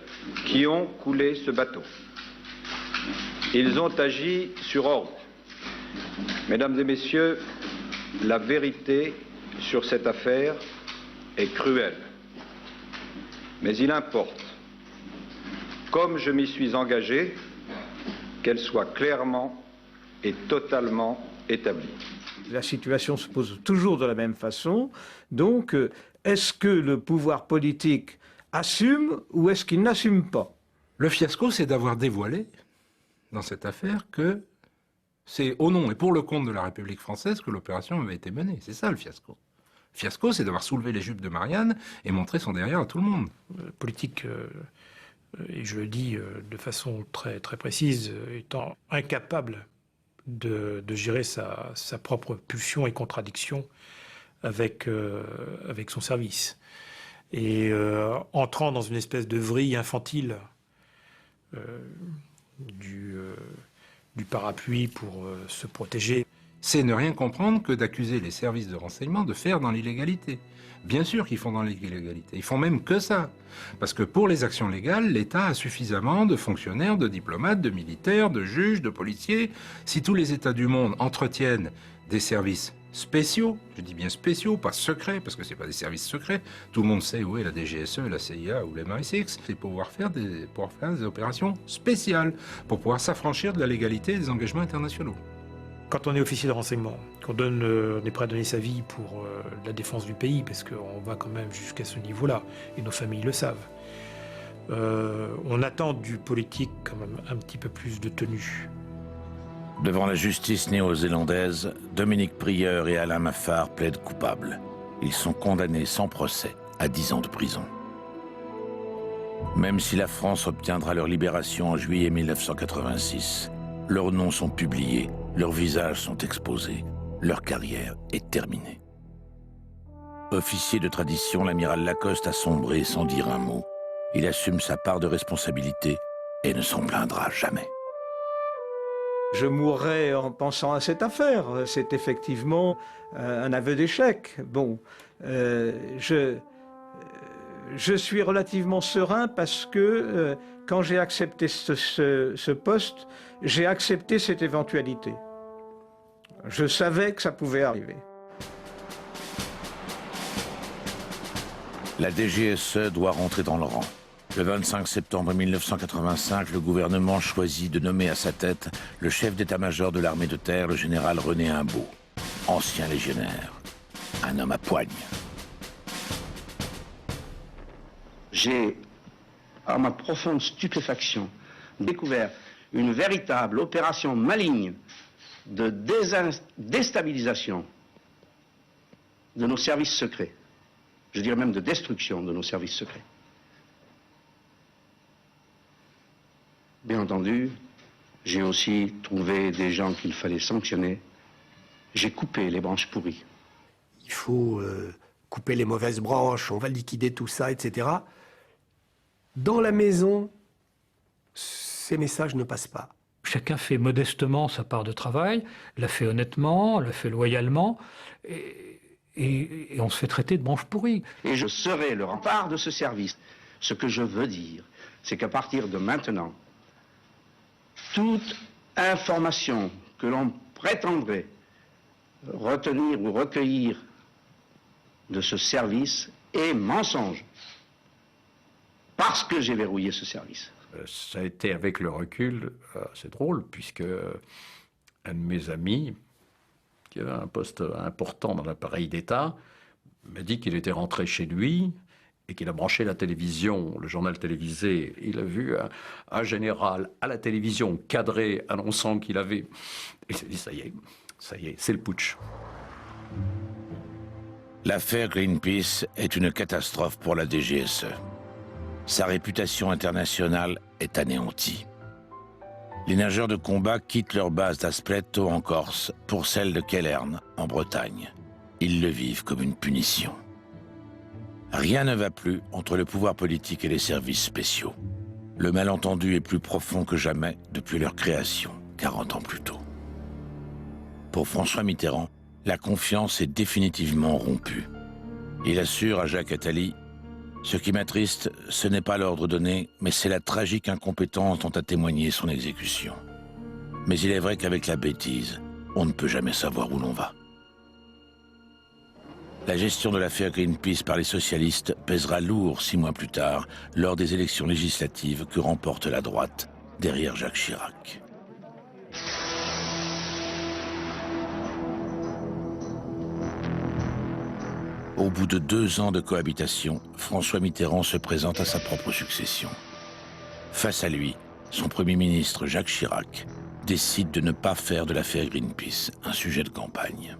qui ont coulé ce bateau. Ils ont agi sur ordre. Mesdames et messieurs, la vérité sur cette affaire est cruelle. Mais il importe, comme je m'y suis engagé, qu'elle soit clairement et totalement établie. La situation se pose toujours de la même façon. Donc, est-ce que le pouvoir politique assume ou est-ce qu'il n'assume pas? Le fiasco, c'est d'avoir dévoilé dans cette affaire que c'est au nom et pour le compte de la République française que l'opération avait été menée. C'est ça le fiasco. Le fiasco, c'est d'avoir soulevé les jupes de Marianne et montré son derrière à tout le monde. Politique et je le dis de façon très, très précise, étant incapable de gérer sa propre pulsion et contradiction avec son service. Et entrant dans une espèce de vrille infantile du parapluie pour se protéger. C'est ne rien comprendre que d'accuser les services de renseignement de faire dans l'illégalité. Bien sûr qu'ils font dans l'illégalité. Ils font même que ça. Parce que pour les actions légales, l'État a suffisamment de fonctionnaires, de diplomates, de militaires, de juges, de policiers. Si tous les États du monde entretiennent des services spéciaux, je dis bien spéciaux, pas secrets, parce que c'est pas des services secrets, tout le monde sait où est la DGSE, la CIA ou l'MI6, c'est pour pouvoir faire des opérations spéciales, pour pouvoir s'affranchir de la légalité et des engagements internationaux. Quand on est officier de renseignement, qu'on on est prêt à donner sa vie pour la défense du pays, parce qu'on va quand même jusqu'à ce niveau-là, et nos familles le savent, on attend du politique quand même un petit peu plus de tenue. Devant la justice néo-zélandaise, Dominique Prieur et Alain Maffard plaident coupables. Ils sont condamnés sans procès à 10 ans de prison. Même si la France obtiendra leur libération en juillet 1986, leurs noms sont publiés, leurs visages sont exposés, leur carrière est terminée. Officier de tradition, l'amiral Lacoste a sombré sans dire un mot. Il assume sa part de responsabilité et ne s'en plaindra jamais. Je mourrai en pensant à cette affaire. C'est effectivement un aveu d'échec. Bon, je suis relativement serein parce que quand j'ai accepté ce poste, j'ai accepté cette éventualité. Je savais que ça pouvait arriver. La DGSE doit rentrer dans le rang. Le 25 septembre 1985, le gouvernement choisit de nommer à sa tête le chef d'état-major de l'armée de terre, le général René Imbaud, ancien légionnaire, un homme à poigne. J'ai, à ma profonde stupéfaction, découvert une véritable opération maligne de déstabilisation de nos services secrets. Je dirais même de destruction de nos services secrets. Bien entendu, j'ai aussi trouvé des gens qu'il fallait sanctionner. J'ai coupé les branches pourries. Il faut couper les mauvaises branches, on va liquider tout ça, etc. Dans la maison, ces messages ne passent pas. Chacun fait modestement sa part de travail, l'a fait honnêtement, l'a fait loyalement, et on se fait traiter de branche pourrie. Et je serai le rempart de ce service. Ce que je veux dire, c'est qu'à partir de maintenant, toute information que l'on prétendrait retenir ou recueillir de ce service est mensonge. Parce que j'ai verrouillé ce service. Ça a été avec le recul assez drôle, puisque un de mes amis, qui avait un poste important dans l'appareil d'État, m'a dit qu'il était rentré chez lui et qu'il a branché la télévision, le journal télévisé. Il a vu un général à la télévision cadré annonçant qu'il avait... Il s'est dit, ça y est, c'est le putsch. L'affaire Greenpeace est une catastrophe pour la DGSE. Sa réputation internationale est anéantie. Les nageurs de combat quittent leur base d'Aspletto en Corse pour celle de Kellern en Bretagne. Ils le vivent comme une punition. Rien ne va plus entre le pouvoir politique et les services spéciaux. Le malentendu est plus profond que jamais depuis leur création, 40 ans plus tôt. Pour François Mitterrand, la confiance est définitivement rompue. Il assure à Jacques Attali: ce qui m'attriste, ce n'est pas l'ordre donné, mais c'est la tragique incompétence dont a témoigné son exécution. Mais il est vrai qu'avec la bêtise, on ne peut jamais savoir où l'on va. La gestion de l'affaire Greenpeace par les socialistes pèsera lourd 6 mois plus tard, lors des élections législatives que remporte la droite, derrière Jacques Chirac. Au bout de 2 ans de cohabitation, François Mitterrand se présente à sa propre succession. Face à lui, son Premier ministre Jacques Chirac décide de ne pas faire de l'affaire Greenpeace un sujet de campagne.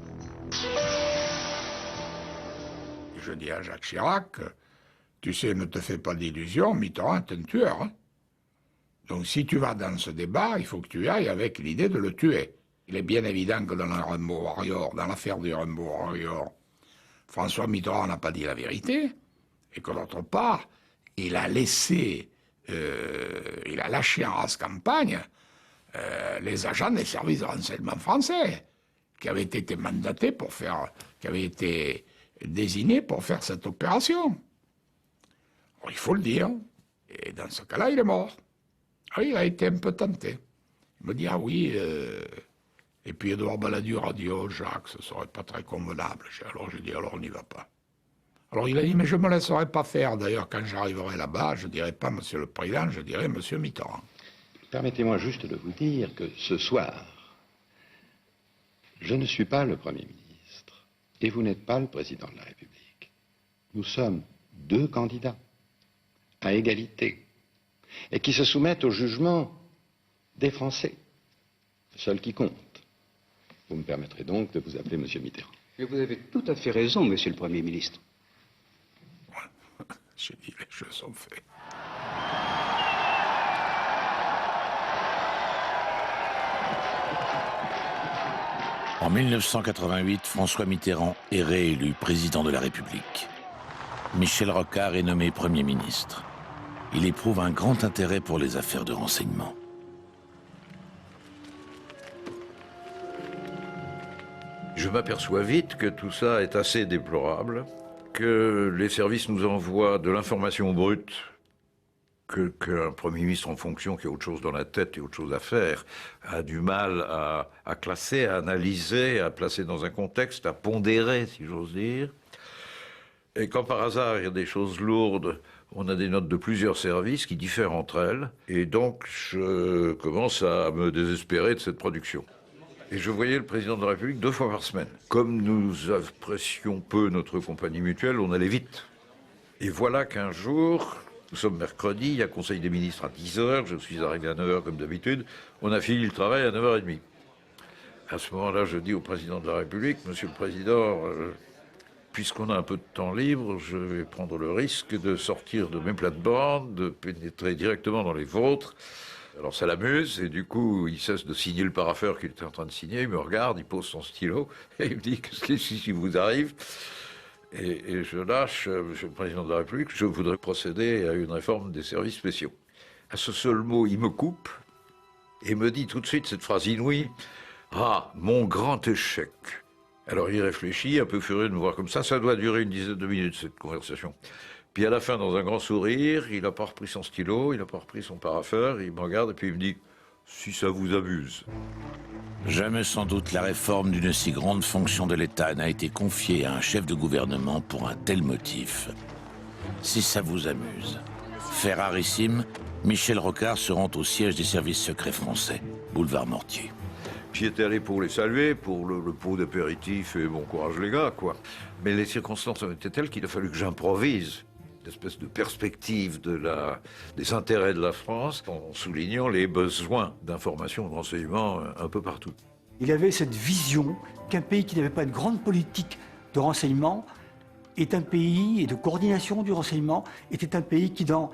Je dis à Jacques Chirac, tu sais, ne te fais pas d'illusions, Mitterrand est un tueur. Hein. Donc si tu vas dans ce débat, il faut que tu ailles avec l'idée de le tuer. Il est bien évident que dans le Rainbow Warrior, dans l'affaire du Rainbow Warrior, François Mitterrand n'a pas dit la vérité, et que d'autre part, il a laissé, il a lâché en race campagne les agents des services de renseignement français, qui avaient été mandatés pour faire, qui avaient été désignés pour faire cette opération. Alors, il faut le dire. Et dans ce cas-là, il est mort. Alors, il a été un peu tenté. Il me dit, ah oui... Et puis Édouard Balladur a dit, oh Jacques, ce serait pas très convenable. Alors j'ai dit, alors on n'y va pas. Alors il a dit, mais je me laisserai pas faire. D'ailleurs, quand j'arriverai là-bas, je dirai pas Monsieur le Président, je dirai Monsieur Mitterrand. Permettez-moi juste de vous dire que ce soir, je ne suis pas le Premier ministre et vous n'êtes pas le Président de la République. Nous sommes deux candidats à égalité et qui se soumettent au jugement des Français, seul qui compte. Vous me permettrez donc de vous appeler Monsieur Mitterrand. Et vous avez tout à fait raison, Monsieur le Premier ministre. J'ai dit, les jeux sont faits. En 1988, François Mitterrand est réélu président de la République. Michel Rocard est nommé Premier ministre. Il éprouve un grand intérêt pour les affaires de renseignement. Je m'aperçois vite que tout ça est assez déplorable, que les services nous envoient de l'information brute, qu'un Premier ministre en fonction qui a autre chose dans la tête et autre chose à faire a du mal à classer, à analyser, à placer dans un contexte, à pondérer, si j'ose dire. Et quand par hasard il y a des choses lourdes, on a des notes de plusieurs services qui diffèrent entre elles, et donc je commence à me désespérer de cette production. Et je voyais le président de la République 2 fois par semaine. Comme nous apprécions peu notre compagnie mutuelle, on allait vite. Et voilà qu'un jour, nous sommes mercredi, il y a Conseil des ministres à 10h, je suis arrivé à 9h comme d'habitude, on a fini le travail à 9h30. À ce moment-là, je dis au président de la République, Monsieur le Président, puisqu'on a un peu de temps libre, je vais prendre le risque de sortir de mes plates-bandes, de pénétrer directement dans les vôtres. Alors ça l'amuse, et du coup, il cesse de signer le parapheur qu'il était en train de signer, il me regarde, il pose son stylo, et il me dit, qu'est-ce qui vous arrive ? Et je lâche, Monsieur le Président de la République, je voudrais procéder à une réforme des services spéciaux. À ce seul mot, il me coupe, et me dit tout de suite cette phrase inouïe, « Ah, mon grand échec !» Alors il réfléchit, un peu furieux de me voir comme ça doit durer une dizaine de minutes, cette conversation. Puis à la fin, dans un grand sourire, il n'a pas repris son stylo, il n'a pas repris son parapheur, il me regarde et puis il me dit « Si ça vous amuse ». Jamais sans doute la réforme d'une si grande fonction de l'État n'a été confiée à un chef de gouvernement pour un tel motif. Si ça vous amuse. Fait rarissime, Michel Rocard se rend au siège des services secrets français, boulevard Mortier. J'y étais allé pour les saluer, pour le pot d'apéritif et bon courage les gars, quoi. Mais les circonstances ont été telles qu'il a fallu que j'improvise une espèce de perspective des intérêts de la France, en soulignant les besoins d'information et de renseignement un peu partout. Il avait cette vision qu'un pays qui n'avait pas une grande politique de renseignement est un pays, et de coordination du renseignement, était un pays qui, dans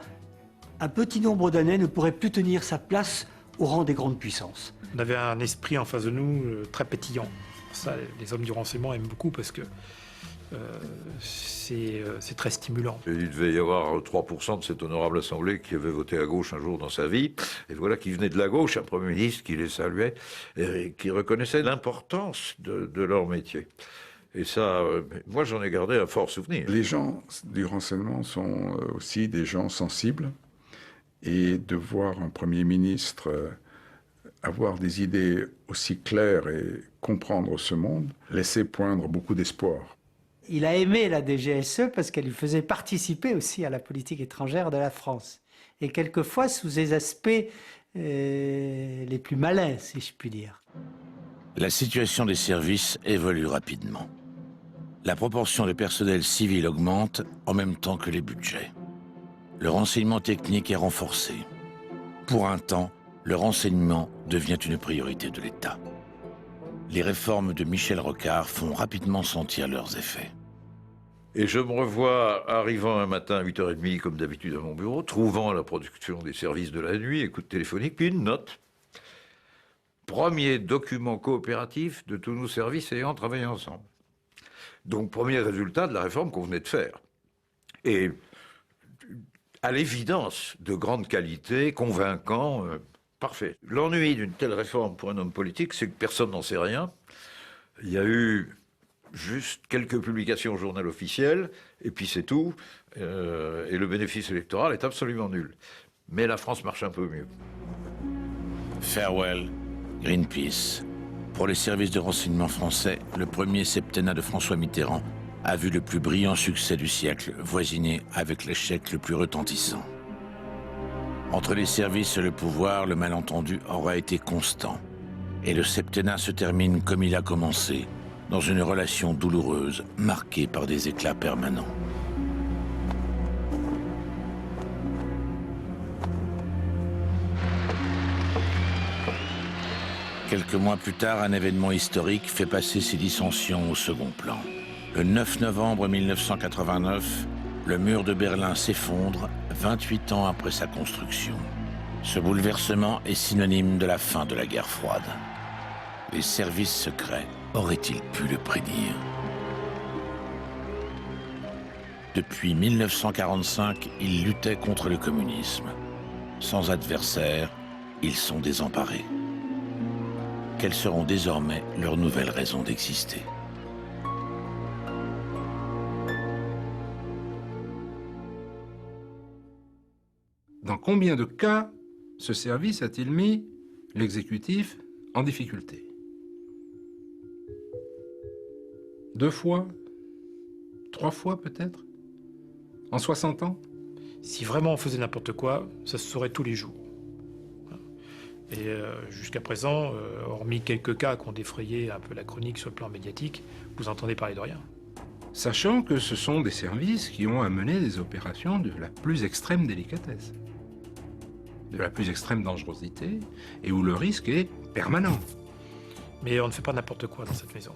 un petit nombre d'années, ne pourrait plus tenir sa place au rang des grandes puissances. On avait un esprit en face de nous très pétillant. Ça, les hommes du renseignement aiment beaucoup parce que c'est très stimulant. Il devait y avoir 3% de cette honorable assemblée qui avait voté à gauche un jour dans sa vie. Et voilà qui venait de la gauche, un Premier ministre qui les saluait et qui reconnaissait l'importance de leur métier. Et ça, moi j'en ai gardé un fort souvenir. Les gens du renseignement sont aussi des gens sensibles. Et de voir un Premier ministre avoir des idées aussi claires et comprendre ce monde laissait poindre beaucoup d'espoir. Il a aimé la DGSE parce qu'elle lui faisait participer aussi à la politique étrangère de la France. Et quelquefois sous ses aspects les plus malins, si je puis dire. La situation des services évolue rapidement. La proportion de personnel civil augmente en même temps que les budgets. Le renseignement technique est renforcé. Pour un temps, le renseignement devient une priorité de l'État. Les réformes de Michel Rocard font rapidement sentir leurs effets. Et je me revois arrivant un matin à 8h30, comme d'habitude à mon bureau, trouvant la production des services de la nuit, écoute téléphonique, puis une note. Premier document coopératif de tous nos services ayant travaillé ensemble. Donc, premier résultat de la réforme qu'on venait de faire. Et à l'évidence, de grande qualité, convaincant, parfait. L'ennui d'une telle réforme pour un homme politique, c'est que personne n'en sait rien. Il y a eu juste quelques publications au journal officiel, et puis c'est tout. Et le bénéfice électoral est absolument nul. Mais la France marche un peu mieux. Farewell, Greenpeace. Pour les services de renseignement français, le premier septennat de François Mitterrand a vu le plus brillant succès du siècle voisiner avec l'échec le plus retentissant. Entre les services et le pouvoir, le malentendu aura été constant. Et le septennat se termine comme il a commencé, dans une relation douloureuse, marquée par des éclats permanents. Quelques mois plus tard, un événement historique fait passer ces dissensions au second plan. Le 9 novembre 1989, le mur de Berlin s'effondre 28 ans après sa construction. Ce bouleversement est synonyme de la fin de la guerre froide. Les services secrets auraient-ils pu le prédire? Depuis 1945, ils luttaient contre le communisme. Sans adversaire, ils sont désemparés. Quelles seront désormais leurs nouvelles raisons d'exister? Dans combien de cas ce service a-t-il mis l'exécutif en difficulté? 2 fois? 3 fois peut-être? En 60 ans? Si vraiment on faisait n'importe quoi, ça se saurait tous les jours. Et jusqu'à présent, hormis quelques cas qui ont défrayé un peu la chronique sur le plan médiatique, vous entendez parler de rien. Sachant que ce sont des services qui ont amené des opérations de la plus extrême délicatesse, de la plus extrême dangerosité, et où le risque est permanent. Mais on ne fait pas n'importe quoi dans cette maison.